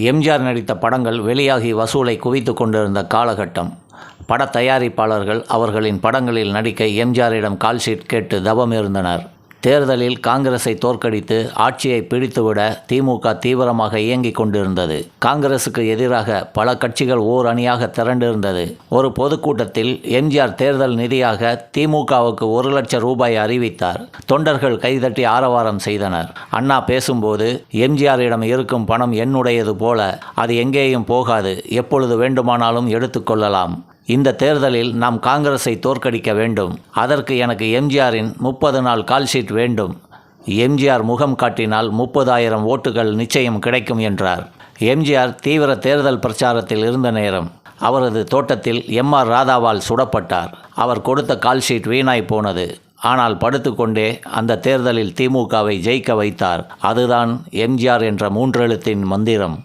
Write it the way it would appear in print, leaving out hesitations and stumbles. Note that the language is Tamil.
எம்ஜிஆர் நடித்த படங்கள் வெளியாகி வசூலை குவித்து கொண்டிருந்த காலகட்டம். பட தயாரிப்பாளர்கள் அவர்களின் படங்களில் நடிக்க எம்ஜிஆரிடம் கால்ஷீட் கேட்டு தவம் இருந்தனர். தேர்தலில் காங்கிரஸை தோற்கடித்து ஆட்சியை பிடித்துவிட திமுக தீவிரமாக இயங்கிக் கொண்டிருந்தது. காங்கிரசுக்கு எதிராக பல கட்சிகள் ஓர் அணியாக திரண்டிருந்தது. ஒரு பொதுக்கூட்டத்தில் எம்ஜிஆர் தேர்தல் நிதியாக திமுகவுக்கு 1 லட்சம் ரூபாய் அறிவித்தார். தொண்டர்கள் கைதட்டி ஆரவாரம் செய்தனர். அண்ணா பேசும்போது, எம்ஜிஆரிடம் இருக்கும் பணம் என்னுடையது போல, அது எங்கேயும் போகாது, எப்பொழுது வேண்டுமானாலும் எடுத்துக்கொள்ளலாம். இந்த தேர்தலில் நாம் காங்கிரஸை தோற்கடிக்க வேண்டும். அதற்கு எனக்கு எம்ஜிஆரின் 30 நாள் கால்ஷீட் வேண்டும். எம்ஜிஆர் முகம் காட்டினால் 30,000 ஓட்டுகள் நிச்சயம் கிடைக்கும் என்றார். எம்ஜிஆர் தீவிர தேர்தல் பிரச்சாரத்தில் இருந்த நேரம். அவரது தோட்டத்தில் எம்.ஆர். ராதாவால் சுடப்பட்டார். அவர் கொடுத்த கால்ஷீட் வீணாய் போனது. ஆனால் படுத்துக்கொண்டே அந்த தேர்தலில் திமுகவை ஜெயிக்க வைத்தார். அதுதான் எம்ஜிஆர் என்ற 3 எழுத்தின் மந்திரம்.